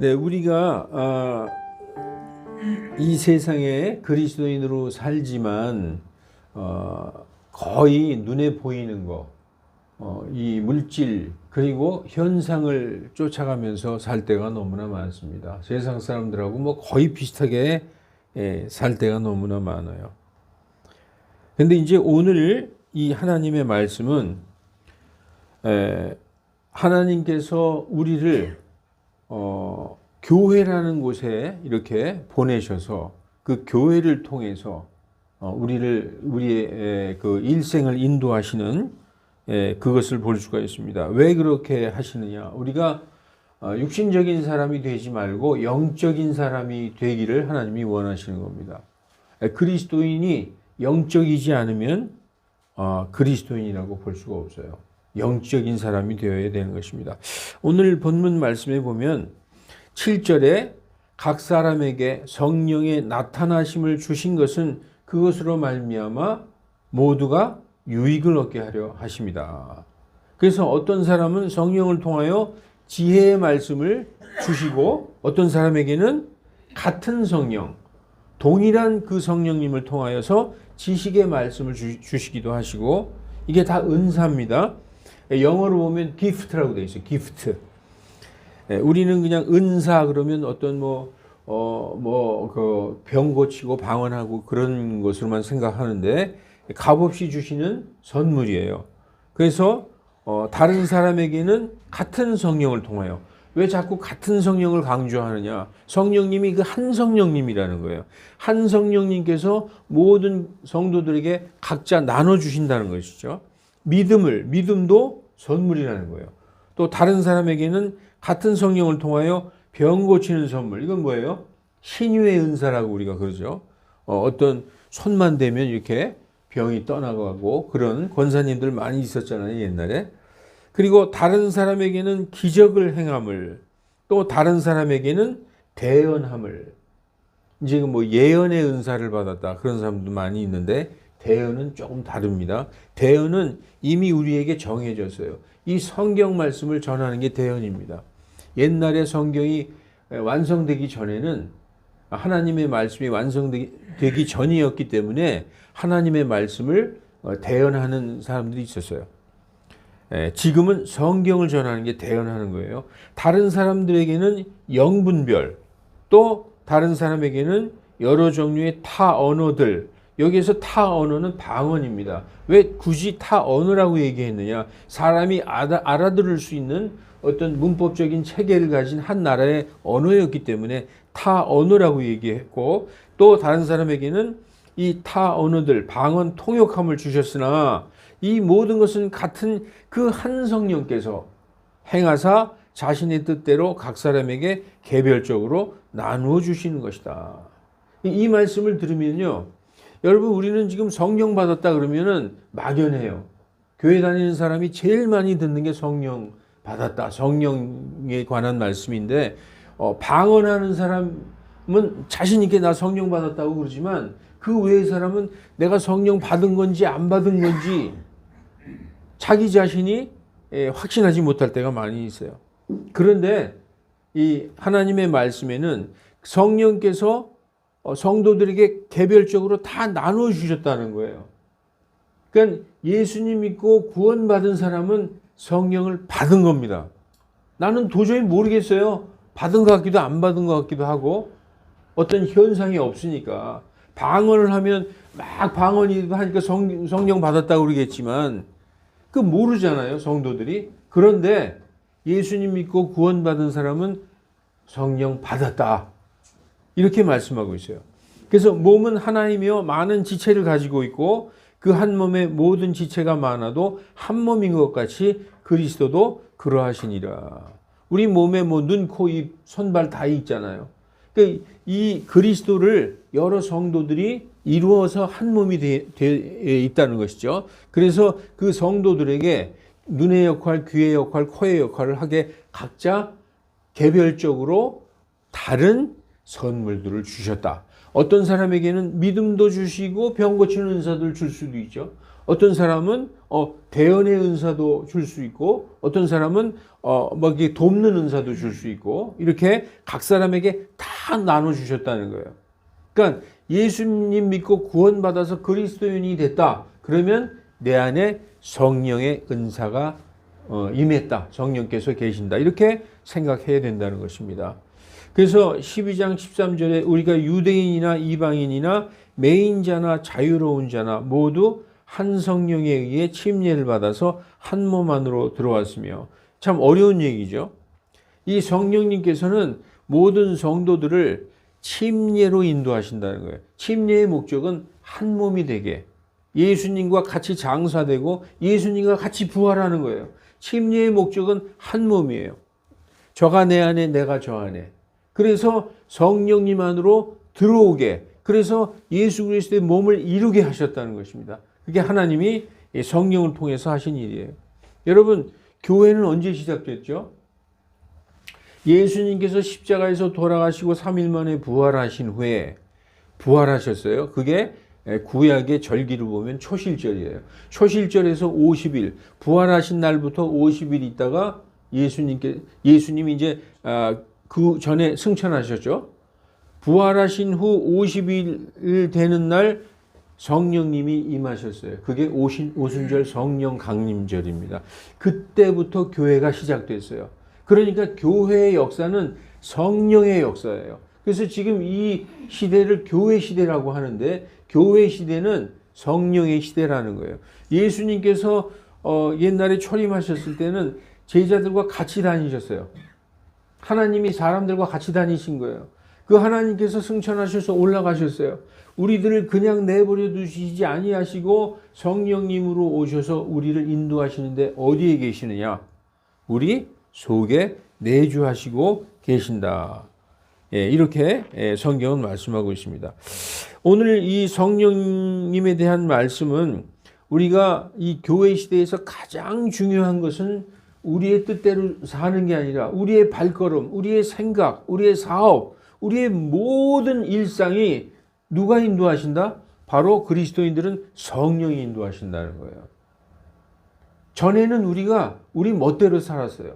네, 우리가 이 세상에 그리스도인으로 살지만 거의 눈에 보이는 거, 이 물질 그리고 현상을 쫓아가면서 살 때가 너무나 많습니다. 세상 사람들하고 뭐 거의 비슷하게 살 때가 너무나 많아요. 근데 이제 오늘 이 하나님의 말씀은 하나님께서 우리를 교회라는 곳에 이렇게 보내셔서 그 교회를 통해서 우리의 그 일생을 인도하시는 그것을 볼 수가 있습니다. 왜 그렇게 하시느냐? 우리가 육신적인 사람이 되지 말고 영적인 사람이 되기를 하나님이 원하시는 겁니다. 그리스도인이 영적이지 않으면 그리스도인이라고 볼 수가 없어요. 영적인 사람이 되어야 되는 것입니다. 오늘 본문 말씀에 보면 7절에 각 사람에게 성령의 나타나심을 주신 것은 그것으로 말미암아 모두가 유익을 얻게 하려 하십니다. 그래서 어떤 사람은 성령을 통하여 지혜의 말씀을 주시고 어떤 사람에게는 같은 성령, 동일한 그 성령님을 통하여서 지식의 말씀을 주시기도 하시고 이게 다 은사입니다. 영어로 보면 gift라고 되어 있어요. gift. 우리는 그냥 은사 그러면 어떤 그 병 고치고 방언하고 그런 것으로만 생각하는데 값없이 주시는 선물이에요. 그래서 다른 사람에게는 같은 성령을 통하여 왜 자꾸 같은 성령을 강조하느냐? 성령님이 그 한 성령님이라는 거예요. 한 성령님께서 모든 성도들에게 각자 나눠주신다는 것이죠. 믿음도 선물이라는 거예요. 또 다른 사람에게는 같은 성령을 통하여 병 고치는 선물. 이건 뭐예요? 신유의 은사라고 우리가 그러죠. 어떤 손만 대면 이렇게 병이 떠나가고 그런 권사님들 많이 있었잖아요, 옛날에. 그리고 다른 사람에게는 기적을 행함을, 또 다른 사람에게는 대언함을. 이제 뭐 예언의 은사를 받았다 그런 사람도 많이 있는데 대언은 조금 다릅니다. 대언은 이미 우리에게 정해졌어요. 이 성경 말씀을 전하는 게 대언입니다. 옛날에 성경이 완성되기 전에는 하나님의 말씀이 완성되기 전이었기 때문에 하나님의 말씀을 대언하는 사람들이 있었어요. 지금은 성경을 전하는 게 대언하는 거예요. 다른 사람들에게는 영분별, 또 다른 사람에게는 여러 종류의 타 언어들, 여기에서 타 언어는 방언입니다. 왜 굳이 타 언어라고 얘기했느냐? 사람이 알아들을 수 있는 어떤 문법적인 체계를 가진 한 나라의 언어였기 때문에 타 언어라고 얘기했고, 또 다른 사람에게는 이 타 언어들, 방언 통역함을 주셨으나 이 모든 것은 같은 그 한 성령께서 행하사 자신의 뜻대로 각 사람에게 개별적으로 나누어 주시는 것이다. 이 말씀을 들으면요, 여러분 우리는 지금 성령 받았다 그러면은 막연해요. 교회 다니는 사람이 제일 많이 듣는 게 성령 받았다, 성령에 관한 말씀인데 방언하는 사람은 자신 있게 나 성령 받았다고 그러지만 그 외의 사람은 내가 성령 받은 건지 안 받은 건지 자기 자신이 확신하지 못할 때가 많이 있어요. 그런데 이 하나님의 말씀에는 성령께서 성도들에게 개별적으로 다 나눠 주셨다는 거예요. 그러니까 예수님 믿고 구원받은 사람은 성령을 받은 겁니다. 나는 도저히 모르겠어요. 받은 것 같기도 안 받은 것 같기도 하고 어떤 현상이 없으니까 방언을 하면 막 방언이 하니까 성령 받았다고 그러겠지만 그 모르잖아요, 성도들이. 그런데 예수님 믿고 구원받은 사람은 성령 받았다. 이렇게 말씀하고 있어요. 그래서 몸은 하나이며 많은 지체를 가지고 있고 그 한 몸의 모든 지체가 많아도 한 몸인 것 같이 그리스도도 그러하시니라. 우리 몸에 뭐 눈, 코, 입, 손발 다 있잖아요. 그러니까 이 그리스도를 여러 성도들이 이루어서 한 몸이 있다는 것이죠. 그래서 그 성도들에게 눈의 역할, 귀의 역할, 코의 역할을 하게 각자 개별적으로 다른 선물들을 주셨다. 어떤 사람에게는 믿음도 주시고 병 고치는 은사들 줄 수도 있죠. 어떤 사람은 대언의 은사도 줄 수 있고, 어떤 사람은 막 이렇게 돕는 은사도 줄 수 있고, 이렇게 각 사람에게 다 나눠 주셨다는 거예요. 그러니까 예수님 믿고 구원받아서 그리스도인이 됐다. 그러면 내 안에 성령의 은사가 임했다. 성령께서 계신다. 이렇게 생각해야 된다는 것입니다. 그래서 12장 13절에 우리가 유대인이나 이방인이나 매인자나 자유로운 자나 모두 한 성령에 의해 침례를 받아서 한 몸 안으로 들어왔으며, 참 어려운 얘기죠. 이 성령님께서는 모든 성도들을 침례로 인도하신다는 거예요. 침례의 목적은 한 몸이 되게, 예수님과 같이 장사되고 예수님과 같이 부활하는 거예요. 침례의 목적은 한 몸이에요. 저가 내 안에, 내가 저 안에. 그래서 성령님 안으로 들어오게, 그래서 예수 그리스도의 몸을 이루게 하셨다는 것입니다. 그게 하나님이 성령을 통해서 하신 일이에요. 여러분, 교회는 언제 시작됐죠? 예수님께서 십자가에서 돌아가시고 3일 만에 부활하신 후에 부활하셨어요. 그게 구약의 절기를 보면 초실절이에요. 초실절에서 50일, 부활하신 날부터 50일 있다가 예수님이 이제 그 전에 승천하셨죠. 부활하신 후 50일 되는 날 성령님이 임하셨어요. 그게 오순절 성령 강림절입니다. 그때부터 교회가 시작됐어요. 그러니까 교회의 역사는 성령의 역사예요. 그래서 지금 이 시대를 교회 시대라고 하는데, 교회 시대는 성령의 시대라는 거예요. 예수님께서 옛날에 초림하셨을 때는 제자들과 같이 다니셨어요. 하나님이 사람들과 같이 다니신 거예요. 그 하나님께서 승천하셔서 올라가셨어요. 우리들을 그냥 내버려 두시지 아니하시고 성령님으로 오셔서 우리를 인도하시는데 어디에 계시느냐? 우리 속에 내주하시고 계신다. 이렇게 성경은 말씀하고 있습니다. 오늘 이 성령님에 대한 말씀은 우리가 이 교회 시대에서 가장 중요한 것은 우리의 뜻대로 사는 게 아니라 우리의 발걸음, 우리의 생각, 우리의 사업, 우리의 모든 일상이 누가 인도하신다? 바로 그리스도인들은 성령이 인도하신다는 거예요. 전에는 우리 멋대로 살았어요.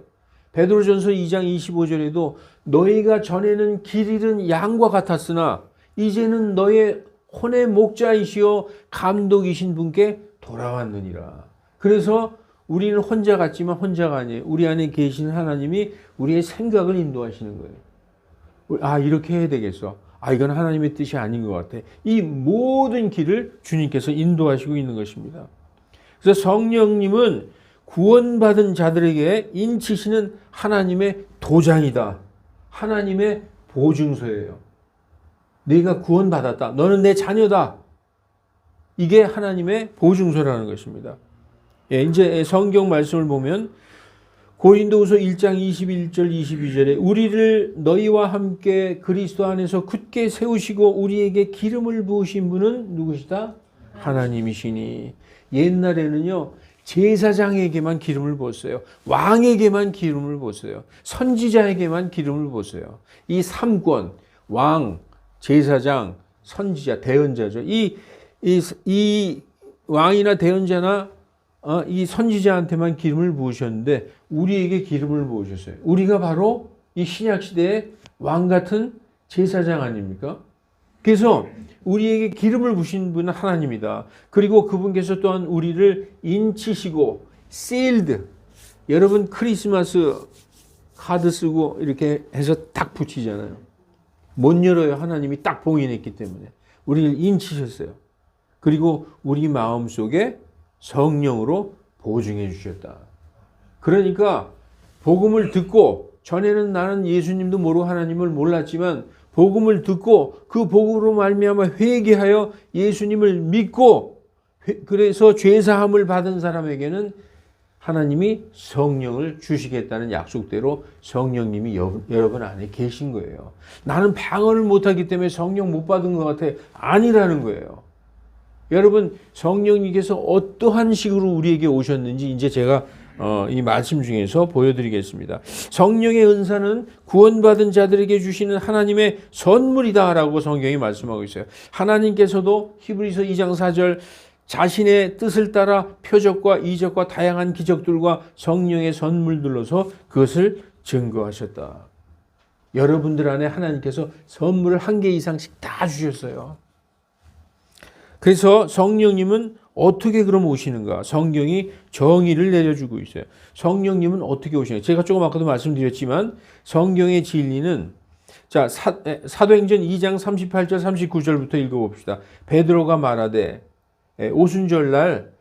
베드로전서 2장 25절에도 너희가 전에는 길 잃은 양과 같았으나 이제는 너의 혼의 목자이시여 감독이신 분께 돌아왔느니라. 그래서 우리는 혼자 같지만 혼자가 아니에요. 우리 안에 계신 하나님이 우리의 생각을 인도하시는 거예요. 이렇게 해야 되겠어. 이건 하나님의 뜻이 아닌 것 같아. 이 모든 길을 주님께서 인도하시고 있는 것입니다. 그래서 성령님은 구원받은 자들에게 인치시는 하나님의 도장이다. 하나님의 보증서예요. 네가 구원받았다. 너는 내 자녀다. 이게 하나님의 보증서라는 것입니다. 이제 성경 말씀을 보면 고린도후서 1장 21절 22절에 우리를 너희와 함께 그리스도 안에서 굳게 세우시고 우리에게 기름을 부으신 분은 누구시다? 하나님이시니. 옛날에는요, 제사장에게만 기름을 부었어요. 왕에게만 기름을 부었어요. 선지자에게만 기름을 부었어요. 이 삼권, 왕, 제사장, 선지자, 대언자죠. 이 왕이나 대언자나 이 선지자한테만 기름을 부으셨는데 우리에게 기름을 부으셨어요. 우리가 바로 이 신약 시대의 왕 같은 제사장 아닙니까? 그래서 우리에게 기름을 부으신 분은 하나님이다. 그리고 그분께서 또한 우리를 인치시고 sealed. 여러분 크리스마스 카드 쓰고 이렇게 해서 딱 붙이잖아요. 못 열어요. 하나님이 딱 봉인했기 때문에. 우리를 인치셨어요. 그리고 우리 마음속에 성령으로 보증해 주셨다. 그러니까 복음을 듣고, 전에는 나는 예수님도 모르고 하나님을 몰랐지만 복음을 듣고 그 복음으로 말미암아 회개하여 예수님을 믿고 그래서 죄사함을 받은 사람에게는 하나님이 성령을 주시겠다는 약속대로 성령님이 여러분 안에 계신 거예요. 나는 방언을 못하기 때문에 성령 못 받은 것 같아. 아니라는 거예요. 여러분, 성령님께서 어떠한 식으로 우리에게 오셨는지 이제 제가 이 말씀 중에서 보여드리겠습니다. 성령의 은사는 구원받은 자들에게 주시는 하나님의 선물이다라고 성경이 말씀하고 있어요. 하나님께서도 히브리서 2장 4절 자신의 뜻을 따라 표적과 이적과 다양한 기적들과 성령의 선물들로서 그것을 증거하셨다. 여러분들 안에 하나님께서 선물을 한 개 이상씩 다 주셨어요. 그래서 성령님은 어떻게 그럼 오시는가? 성경이 정의를 내려주고 있어요. 성령님은 어떻게 오시는가? 제가 조금 아까도 말씀드렸지만 성경의 진리는 자, 사도행전 2장 38절 39절부터 읽어봅시다. 베드로가 말하되 오순절날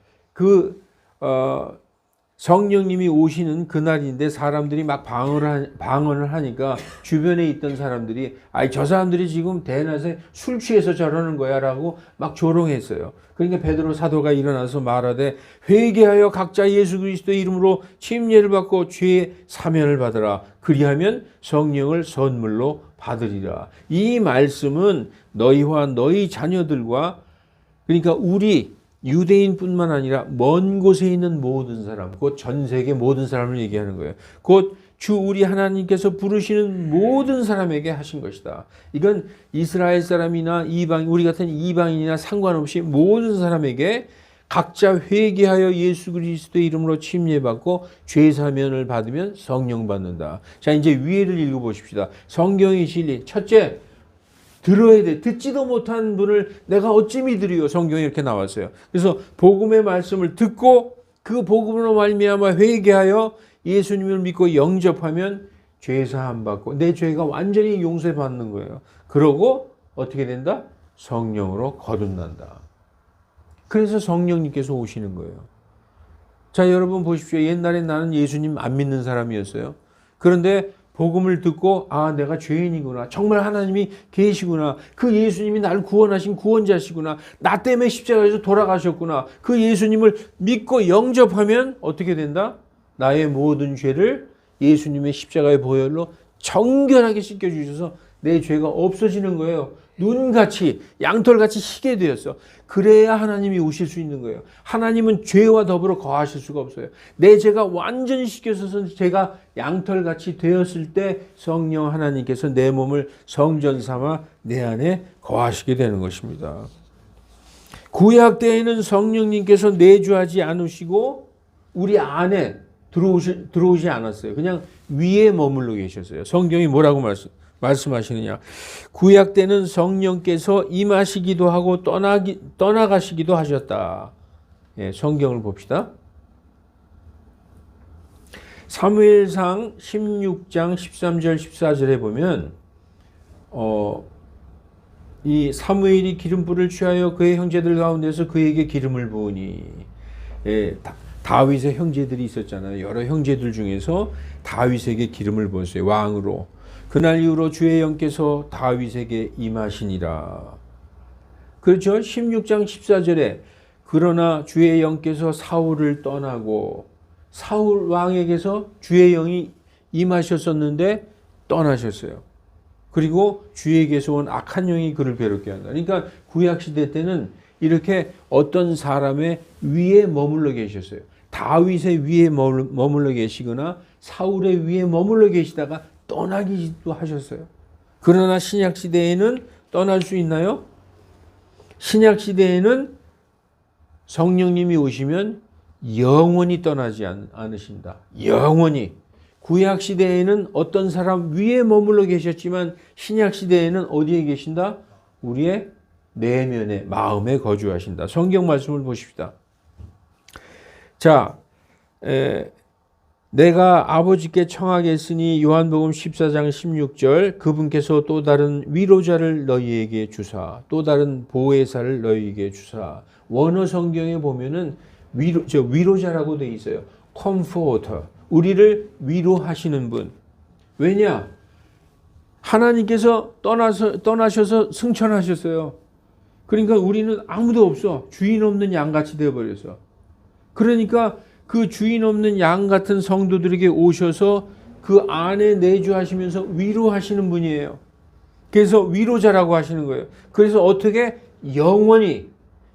성령님이 오시는 그날인데 사람들이 막 방언을 하니까 주변에 있던 사람들이 저 사람들이 지금 대낮에 술 취해서 저러는 거야 라고 막 조롱했어요. 그러니까 베드로 사도가 일어나서 말하되 회개하여 각자 예수 그리스도의 이름으로 침례를 받고 죄의 사면을 받으라. 그리하면 성령을 선물로 받으리라. 이 말씀은 너희와 너희 자녀들과 그러니까 우리 유대인뿐만 아니라 먼 곳에 있는 모든 사람, 곧 전 세계 모든 사람을 얘기하는 거예요. 곧 주 우리 하나님께서 부르시는 모든 사람에게 하신 것이다. 이건 이스라엘 사람이나 우리 같은 이방인이나 상관없이 모든 사람에게 각자 회개하여 예수 그리스도의 이름으로 침례받고 죄 사면을 받으면 성령 받는다. 자, 이제 위에를 읽어보십시다. 성경의 진리. 첫째, 들어야 돼. 듣지도 못한 분을 내가 어찌 믿으리요. 성경에 이렇게 나왔어요. 그래서 복음의 말씀을 듣고 그 복음으로 말미암아 회개하여 예수님을 믿고 영접하면 죄 사함 받고 내 죄가 완전히 용서받는 거예요. 그러고 어떻게 된다? 성령으로 거듭난다. 그래서 성령님께서 오시는 거예요. 자, 여러분 보십시오. 옛날에 나는 예수님 안 믿는 사람이었어요. 그런데 복음을 듣고 내가 죄인이구나. 정말 하나님이 계시구나. 그 예수님이 나를 구원하신 구원자시구나. 나 때문에 십자가에서 돌아가셨구나. 그 예수님을 믿고 영접하면 어떻게 된다? 나의 모든 죄를 예수님의 십자가의 보혈로 정결하게 씻겨주셔서 내 죄가 없어지는 거예요. 눈같이 양털같이 희게 되었어. 그래야 하나님이 오실 수 있는 거예요. 하나님은 죄와 더불어 거하실 수가 없어요. 내 죄가 완전히 씻겨져서 제가 양털같이 되었을 때 성령 하나님께서 내 몸을 성전 삼아 내 안에 거하시게 되는 것입니다. 구약 때에는 성령님께서 내주하지 않으시고 우리 안에 들어오지 않았어요. 그냥 위에 머물러 계셨어요. 성경이 뭐라고 말씀하시느냐. 구약 때는 성령께서 임하시기도 하고 떠나가시기도 하셨다. 성경을 봅시다. 사무엘상 16장 13절 14절에 보면 이 사무엘이 기름불을 취하여 그의 형제들 가운데서 그에게 기름을 부으니 다윗의 형제들이 있었잖아요. 여러 형제들 중에서 다윗에게 기름을 부었어요. 왕으로. 그날 이후로 주의 영께서 다윗에게 임하시니라. 그렇죠. 16장 14절에 그러나 주의 영께서 사울을 떠나고 사울 왕에게서 주의 영이 임하셨었는데 떠나셨어요. 그리고 주에게서 온 악한 영이 그를 괴롭게 한다. 그러니까 구약시대 때는 이렇게 어떤 사람의 위에 머물러 계셨어요. 다윗의 위에 머물러 계시거나 사울의 위에 머물러 계시다가 떠나기도 하셨어요. 그러나 신약시대에는 떠날 수 있나요? 신약시대에는 성령님이 오시면 영원히 떠나지 않으신다. 영원히. 구약시대에는 어떤 사람 위에 머물러 계셨지만 신약시대에는 어디에 계신다? 우리의 내면에 마음에 거주하신다. 성경 말씀을 보십시다. 자, 내가 아버지께 청하겠으니 요한복음 14장 16절 그분께서 또 다른 위로자를 너희에게 주사 또 다른 보혜사를 너희에게 주사. 원어 성경에 보면은 위로자라고 되어 있어요. 컴포터. 우리를 위로하시는 분. 왜냐? 하나님께서 떠나셔서 승천하셨어요. 그러니까 우리는 아무도 없어. 주인 없는 양같이 되어버렸어. 그러니까 그 주인 없는 양 같은 성도들에게 오셔서 그 안에 내주하시면서 위로하시는 분이에요. 그래서 위로자라고 하시는 거예요. 그래서 어떻게? 영원히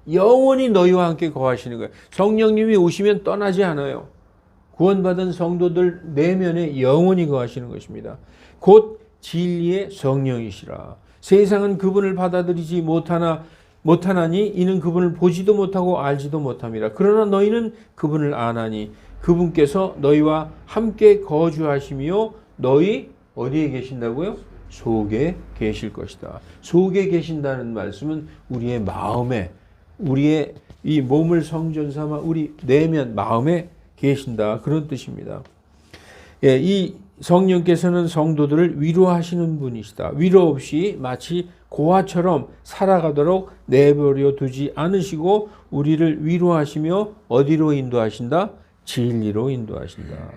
너희와 함께 거하시는 거예요. 성령님이 오시면 떠나지 않아요. 구원받은 성도들 내면에 영원히 거하시는 것입니다. 곧 진리의 성령이시라. 세상은 그분을 받아들이지 못하나 못하나니 이는 그분을 보지도 못하고 알지도 못함이라. 그러나 너희는 그분을 아나니 그분께서 너희와 함께 거주하시며 너희 어디에 계신다고요? 속에 계실 것이다. 속에 계신다는 말씀은 우리의 마음에, 우리의 이 몸을 성전 삼아 우리 내면 마음에 계신다, 그런 뜻입니다. 예, 이 성령께서는 성도들을 위로하시는 분이시다. 위로 없이 마치 고아처럼 살아가도록 내버려 두지 않으시고 우리를 위로하시며 어디로 인도하신다? 진리로 인도하신다.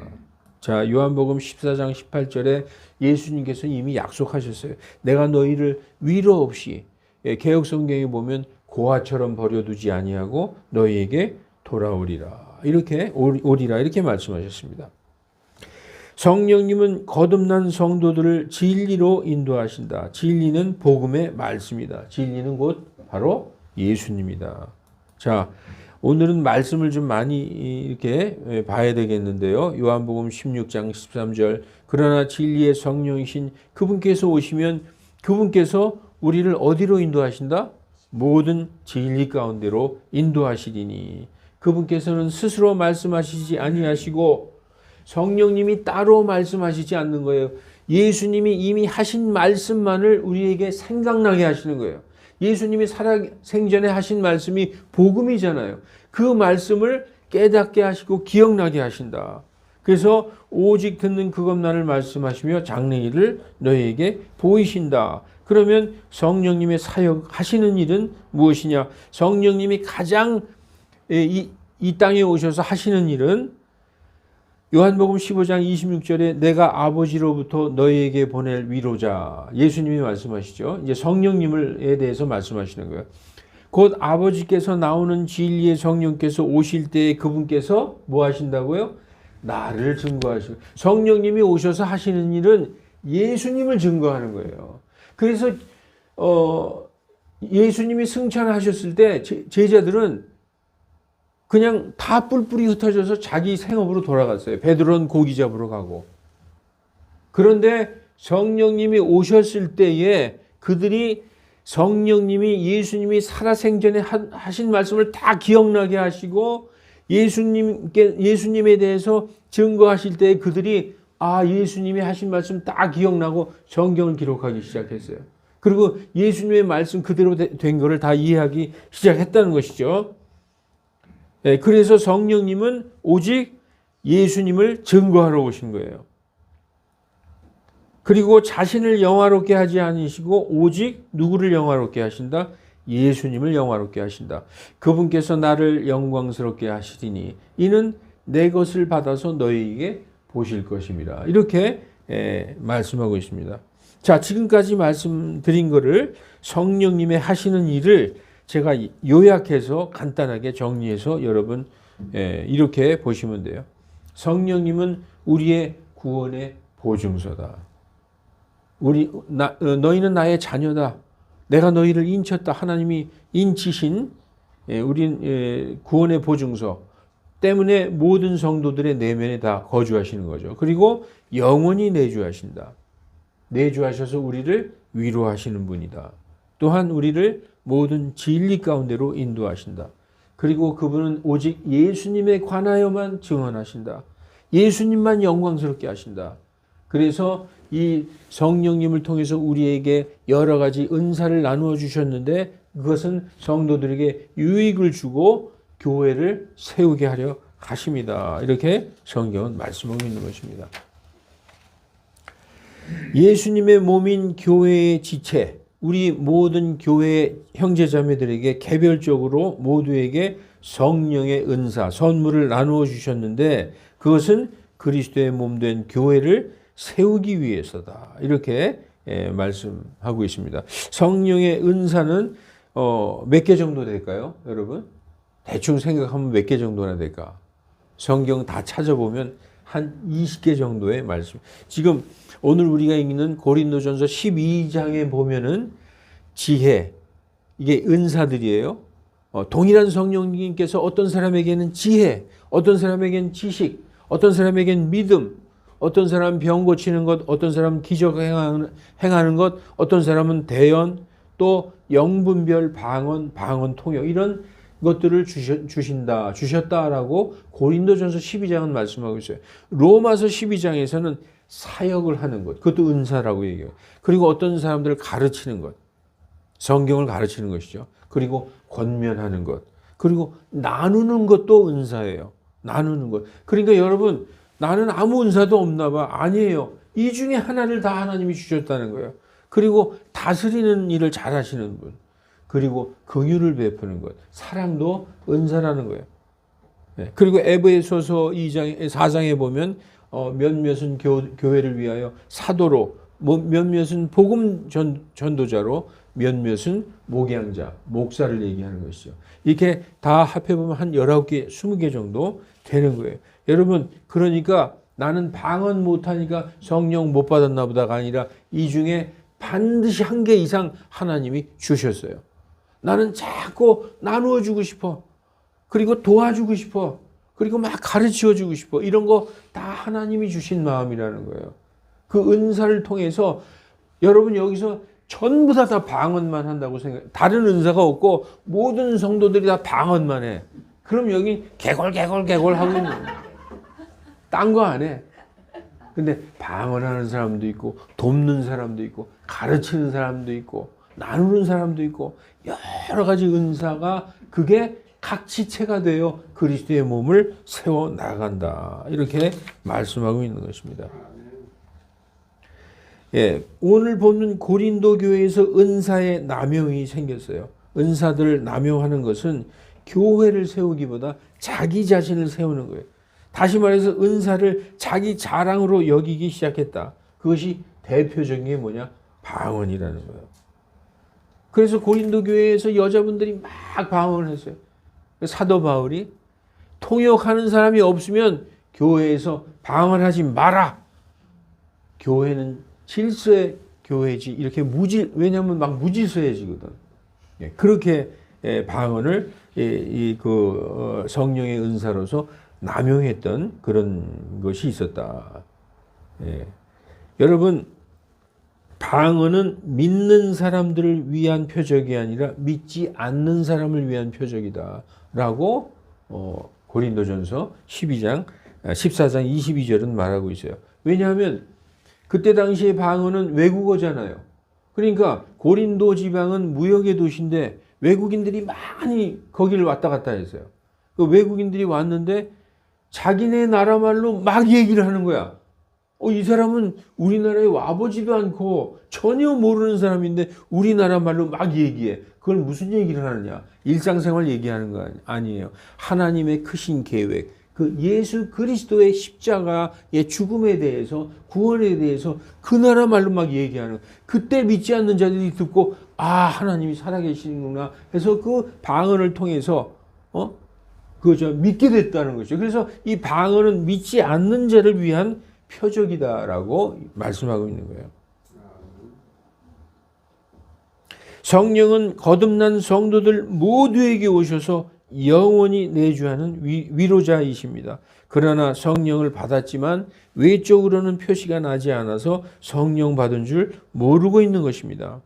자, 요한복음 14장 18절에 예수님께서 이미 약속하셨어요. 내가 너희를 위로 없이, 개역성경에 보면 고아처럼 버려두지 아니하고 너희에게 돌아오리라. 이렇게 오리라 이렇게 말씀하셨습니다. 성령님은 거듭난 성도들을 진리로 인도하신다. 진리는 복음의 말씀이다. 진리는 곧 바로 예수님이다. 자, 오늘은 말씀을 좀 많이 이렇게 봐야 되겠는데요. 요한복음 16장 13절. 그러나 진리의 성령이신 그분께서 오시면 그분께서 우리를 어디로 인도하신다? 모든 진리 가운데로 인도하시리니. 그분께서는 스스로 말씀하시지 아니하시고 성령님이 따로 말씀하시지 않는 거예요. 예수님이 이미 하신 말씀만을 우리에게 생각나게 하시는 거예요. 예수님이 살아생전에 하신 말씀이 복음이잖아요. 그 말씀을 깨닫게 하시고 기억나게 하신다. 그래서 오직 듣는 그것만을 말씀하시며 장래일을 너희에게 보이신다. 그러면 성령님의 사역하시는 일은 무엇이냐? 성령님이 가장 이 땅에 오셔서 하시는 일은 요한복음 15장 26절에 내가 아버지로부터 너희에게 보낼 위로자, 예수님이 말씀하시죠. 이제 성령님에 대해서 말씀하시는 거예요. 곧 아버지께서 나오는 진리의 성령께서 오실 때에 그분께서 뭐 하신다고요? 나를 증거하시고. 성령님이 오셔서 하시는 일은 예수님을 증거하는 거예요. 그래서 예수님이 승천하셨을 때 제자들은 그냥 다 뿔뿔이 흩어져서 자기 생업으로 돌아갔어요. 베드로는 고기 잡으러 가고. 그런데 성령님이 오셨을 때에 그들이 성령님이 예수님이 살아생전에 하신 말씀을 다 기억나게 하시고 예수님에 대해서 증거하실 때에 그들이 예수님이 하신 말씀 다 기억나고 성경을 기록하기 시작했어요. 그리고 예수님의 말씀 그대로 된 거를 다 이해하기 시작했다는 것이죠. 그래서 성령님은 오직 예수님을 증거하러 오신 거예요. 그리고 자신을 영화롭게 하지 않으시고 오직 누구를 영화롭게 하신다? 예수님을 영화롭게 하신다. 그분께서 나를 영광스럽게 하시리니 이는 내 것을 받아서 너희에게 보실 것입니다. 이렇게 말씀하고 있습니다. 자, 지금까지 말씀드린 거를 성령님의 하시는 일을 제가 요약해서 간단하게 정리해서 여러분 이렇게 보시면 돼요. 성령님은 우리의 구원의 보증서다. 너희는 나의 자녀다. 내가 너희를 인쳤다. 하나님이 인치신 우린 구원의 보증서 때문에 모든 성도들의 내면에 다 거주하시는 거죠. 그리고 영원히 내주하신다. 내주하셔서 우리를 위로하시는 분이다. 또한 우리를 모든 진리 가운데로 인도하신다. 그리고 그분은 오직 예수님에 관하여만 증언하신다. 예수님만 영광스럽게 하신다. 그래서 이 성령님을 통해서 우리에게 여러 가지 은사를 나누어 주셨는데 그것은 성도들에게 유익을 주고 교회를 세우게 하려 하십니다. 이렇게 성경은 말씀하고 있는 것입니다. 예수님의 몸인 교회의 지체, 우리 모든 교회 형제자매들에게 개별적으로 모두에게 성령의 은사, 선물을 나누어 주셨는데 그것은 그리스도의 몸된 교회를 세우기 위해서다. 이렇게 말씀하고 있습니다. 성령의 은사는 몇 개 정도 될까요? 여러분? 대충 생각하면 몇 개 정도나 될까? 성경 다 찾아보면 한 20개 정도의 말씀. 지금 오늘 우리가 읽는 고린도전서 12장에 보면은 지혜, 이게 은사들이에요. 동일한 성령님께서 어떤 사람에게는 지혜, 어떤 사람에게는 지식, 어떤 사람에게는 믿음, 어떤 사람은 병 고치는 것, 어떤 사람은 기적 행하는 것, 어떤 사람은 대언, 또 또 영분별 방언, 방언 통역 이런 것들을 주셨다라고 고린도전서 12장은 말씀하고 있어요. 로마서 12장에서는 사역을 하는 것, 그것도 은사라고 얘기해요. 그리고 어떤 사람들을 가르치는 것, 성경을 가르치는 것이죠. 그리고 권면하는 것, 그리고 나누는 것도 은사예요. 나누는 것. 그러니까 여러분, 나는 아무 은사도 없나 봐. 아니에요. 이 중에 하나를 다 하나님이 주셨다는 거예요. 그리고 다스리는 일을 잘 하시는 분, 그리고 긍휼을 베푸는 것, 사랑도 은사라는 거예요. 그리고 에베소서 4장에 보면 몇몇은 교회를 위하여 사도로, 몇몇은 복음 전도자로, 몇몇은 목양자, 목사를 얘기하는 것이죠. 이렇게 다 합해보면 한 19개, 20개 정도 되는 거예요. 여러분, 그러니까 나는 방언 못하니까 성령 못 받았나 보다가 아니라 이 중에 반드시 한 개 이상 하나님이 주셨어요. 나는 자꾸 나누어 주고 싶어. 그리고 도와주고 싶어. 그리고 막 가르쳐 주고 싶어. 이런 거 다 하나님이 주신 마음이라는 거예요. 그 은사를 통해서 여러분 여기서 전부 다 방언만 한다고 생각해요. 다른 은사가 없고 모든 성도들이 다 방언만 해. 그럼 여기 개골 하고 있는 거예요. 딴 거 안 해. 근데 방언하는 사람도 있고 돕는 사람도 있고 가르치는 사람도 있고 나누는 사람도 있고 여러 가지 은사가 그게 각지체가 되어 그리스도의 몸을 세워 나간다. 이렇게 말씀하고 있는 것입니다. 예, 오늘 보는 고린도 교회에서 은사의 남용이 생겼어요. 은사들을 남용하는 것은 교회를 세우기보다 자기 자신을 세우는 거예요. 다시 말해서 은사를 자기 자랑으로 여기기 시작했다. 그것이 대표적인 게 뭐냐? 방언이라는 거예요. 그래서 고린도 교회에서 여자분들이 막 방언을 했어요. 사도 바울이 통역하는 사람이 없으면 교회에서 방언하지 마라. 교회는 질서의 교회지. 이렇게 왜냐하면 막 무질서해지거든. 그렇게 방언을 성령의 은사로서 남용했던 그런 것이 있었다. 여러분, 방언은 믿는 사람들을 위한 표적이 아니라 믿지 않는 사람을 위한 표적이다라고 고린도전서 14장 22절은 말하고 있어요. 왜냐하면 그때 당시에 방언은 외국어잖아요. 그러니까 고린도 지방은 무역의 도시인데 외국인들이 많이 거기를 왔다 갔다 했어요. 그 외국인들이 왔는데 자기네 나라 말로 막 얘기를 하는 거야. 이 사람은 우리나라에 와보지도 않고 전혀 모르는 사람인데 우리나라 말로 막 얘기해. 그걸 무슨 얘기를 하느냐? 일상생활 얘기하는 거 아니에요. 하나님의 크신 계획, 그 예수 그리스도의 십자가의 죽음에 대해서, 구원에 대해서 그 나라 말로 막 얘기하는. 그때 믿지 않는 자들이 듣고 하나님이 살아계시는구나 해서 그 방언을 통해서 믿게 됐다는 거죠. 그래서 이 방언은 믿지 않는 자를 위한 표적이다라고 말씀하고 있는 거예요. 성령은 거듭난 성도들 모두에게 오셔서 영원히 내주하는 위로자이십니다. 그러나 성령을 받았지만 외적으로는 표시가 나지 않아서 성령 받은 줄 모르고 있는 것입니다.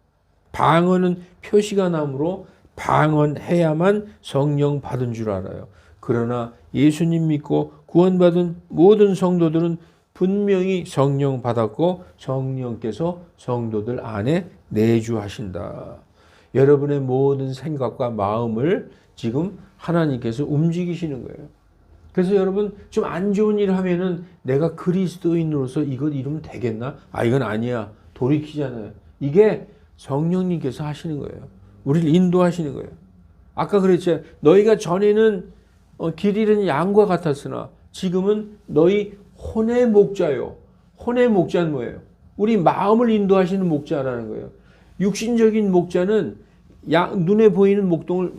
방언은 표시가 나므로 방언해야만 성령 받은 줄 알아요. 그러나 예수님 믿고 구원받은 모든 성도들은 분명히 성령 받았고 성령께서 성도들 안에 내주하신다. 여러분의 모든 생각과 마음을 지금 하나님께서 움직이시는 거예요. 그래서 여러분 좀 안 좋은 일 하면은 내가 그리스도인으로서 이것 이러면 되겠나? 이건 아니야. 돌이키잖아요. 이게 성령님께서 하시는 거예요. 우리를 인도하시는 거예요. 아까 그랬죠. 너희가 전에는 길 잃은 양과 같았으나 지금은 너희 혼의 목자요. 혼의 목자는 뭐예요? 우리 마음을 인도하시는 목자라는 거예요. 육신적인 목자는 눈에 보이는 목동을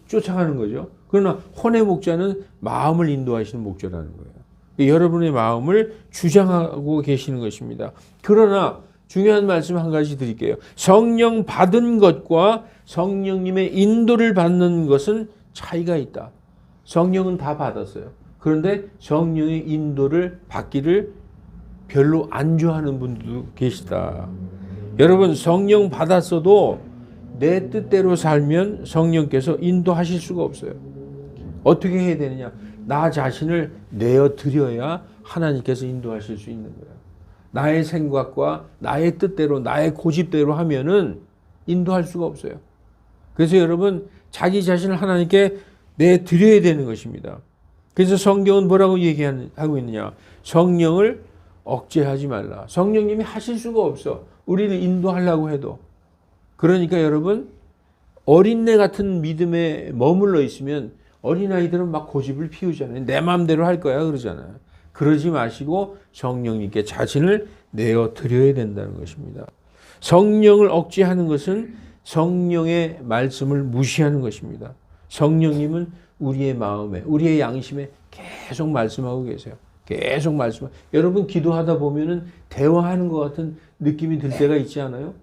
쫓아가는 거죠. 그러나 혼의 목자는 마음을 인도하시는 목자라는 거예요. 여러분의 마음을 주장하고 계시는 것입니다. 그러나 중요한 말씀 한 가지 드릴게요. 성령 받은 것과 성령님의 인도를 받는 것은 차이가 있다. 성령은 다 받았어요. 그런데 성령의 인도를 받기를 별로 안 좋아하는 분들도 계시다. 여러분 성령 받았어도 내 뜻대로 살면 성령께서 인도하실 수가 없어요. 어떻게 해야 되느냐? 나 자신을 내어 드려야 하나님께서 인도하실 수 있는 거예요. 나의 생각과 나의 뜻대로 나의 고집대로 하면은 인도할 수가 없어요. 그래서 여러분 자기 자신을 하나님께 내 드려야 되는 것입니다. 그래서 성경은 뭐라고 얘기하고 있느냐? 성령을 억제하지 말라. 성령님이 하실 수가 없어. 우리를 인도하려고 해도. 그러니까 여러분 어린애 같은 믿음에 머물러 있으면 어린아이들은 막 고집을 피우잖아요. 내 마음대로 할 거야 그러잖아요. 그러지 마시고 성령님께 자신을 내어 드려야 된다는 것입니다. 성령을 억제하는 것은 성령의 말씀을 무시하는 것입니다. 성령님은 우리의 마음에, 우리의 양심에 계속 말씀하고 계세요. 계속 말씀하고. 여러분 기도하다 보면은 대화하는 것 같은 느낌이 들 때가 있지 않아요?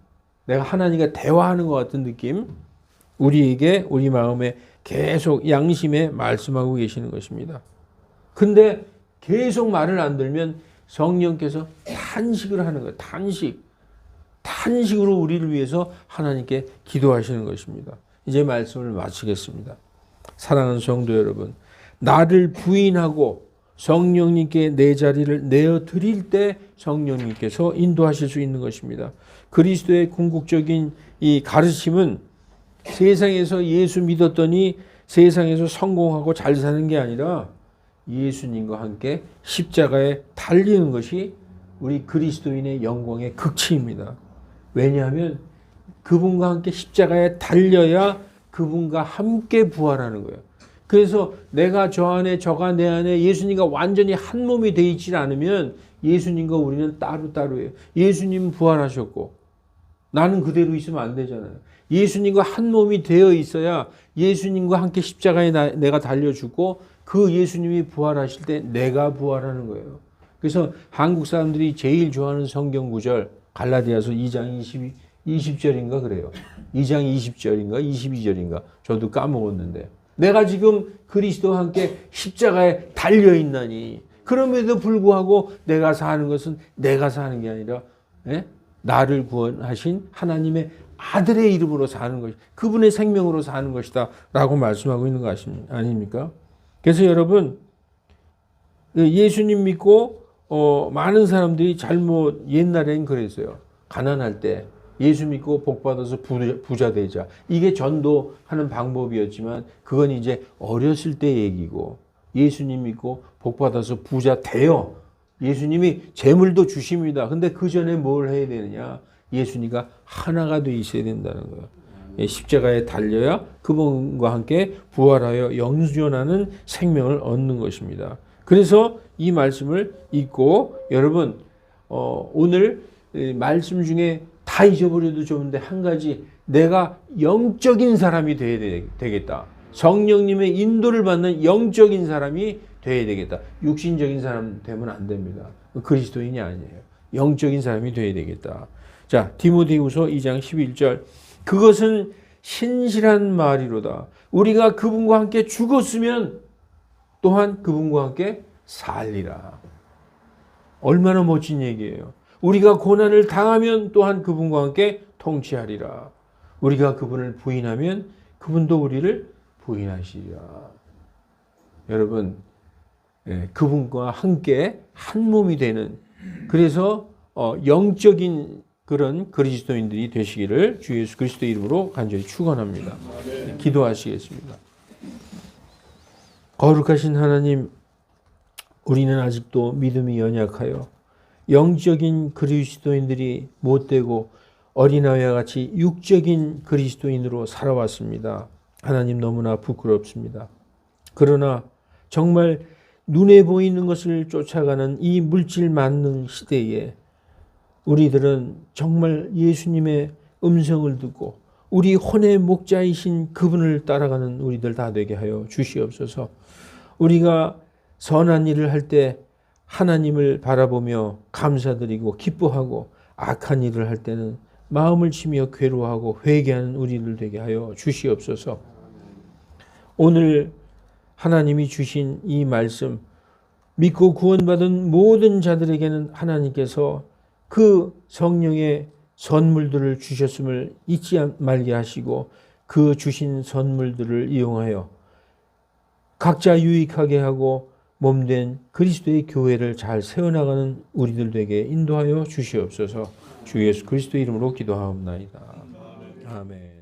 내가 하나님과 대화하는 것 같은 느낌. 우리에게 우리 마음에 계속 양심에 말씀하고 계시는 것입니다. 근데 계속 말을 안 들면 성령께서 탄식을 하는 거예요. 탄식으로 우리를 위해서 하나님께 기도하시는 것입니다. 이제 말씀을 마치겠습니다. 사랑하는 성도 여러분, 나를 부인하고 성령님께 내 자리를 내어 드릴 때 성령님께서 인도하실 수 있는 것입니다. 그리스도의 궁극적인 이 가르침은 세상에서 예수 믿었더니 세상에서 성공하고 잘 사는 게 아니라 예수님과 함께 십자가에 달리는 것이 우리 그리스도인의 영광의 극치입니다. 왜냐하면 그분과 함께 십자가에 달려야 그분과 함께 부활하는 거예요. 그래서 내가 저 안에 저가 내 안에 예수님과 완전히 한 몸이 되어 있지 않으면 예수님과 우리는 따로따로예요. 예수님은 부활하셨고 나는 그대로 있으면 안 되잖아요. 예수님과 한 몸이 되어 있어야 예수님과 함께 십자가에 내가 달려 죽고 그 예수님이 부활하실 때 내가 부활하는 거예요. 그래서 한국 사람들이 제일 좋아하는 성경 구절 갈라디아서 2장 20절인가 그래요. 2장 20절인가 22절인가 저도 까먹었는데 내가 지금 그리스도와 함께 십자가에 달려있나니 그럼에도 불구하고 내가 사는 것은 내가 사는 게 아니라 나를 구원하신 하나님의 아들의 이름으로 사는 것이 그분의 생명으로 사는 것이다 라고 말씀하고 있는 거 아닙니까? 그래서 여러분 예수님 믿고 많은 사람들이 잘못 옛날엔 그랬어요. 가난할 때 예수 믿고 복 받아서 부자 되자. 이게 전도하는 방법이었지만 그건 이제 어렸을 때 얘기고 예수님 믿고 복 받아서 부자 돼요. 예수님이 재물도 주십니다. 근데 그 전에 뭘 해야 되느냐? 예수님과 하나가 돼 있어야 된다는 거예요. 십자가에 달려야 그분과 함께 부활하여 영존하는 생명을 얻는 것입니다. 그래서 이 말씀을 읽고 여러분 오늘 말씀 중에 다 잊어버려도 좋은데 한 가지 내가 영적인 사람이 되어야 되겠다. 성령님의 인도를 받는 영적인 사람이 되어야 되겠다. 육신적인 사람 되면 안 됩니다. 그리스도인이 아니에요. 영적인 사람이 되어야 되겠다. 자, 디모데후서 2장 11절 그것은 신실한 말이로다. 우리가 그분과 함께 죽었으면 또한 그분과 함께 살리라. 얼마나 멋진 얘기예요. 우리가 고난을 당하면 또한 그분과 함께 통치하리라. 우리가 그분을 부인하면 그분도 우리를 부인하시리라. 여러분 그분과 함께 한 몸이 되는 그래서 영적인 그런 그리스도인들이 되시기를 주 예수 그리스도 이름으로 간절히 축원합니다. 기도하시겠습니다. 거룩하신 하나님, 우리는 아직도 믿음이 연약하여 영적인 그리스도인들이 못되고 어린아이와 같이 육적인 그리스도인으로 살아왔습니다. 하나님 너무나 부끄럽습니다. 그러나 정말 눈에 보이는 것을 쫓아가는 이 물질 만능 시대에 우리들은 정말 예수님의 음성을 듣고 우리 혼의 목자이신 그분을 따라가는 우리들 다 되게 하여 주시옵소서. 우리가 선한 일을 할 때 하나님을 바라보며 감사드리고 기뻐하고 악한 일을 할 때는 마음을 치며 괴로워하고 회개하는 우리들 되게 하여 주시옵소서. 오늘 하나님이 주신 이 말씀 믿고 구원받은 모든 자들에게는 하나님께서 그 성령의 선물들을 주셨음을 잊지 말게 하시고 그 주신 선물들을 이용하여 각자 유익하게 하고 몸된 그리스도의 교회를 잘 세워나가는 우리들 되게 인도하여 주시옵소서. 주 예수 그리스도 이름으로 기도하옵나이다. 아멘.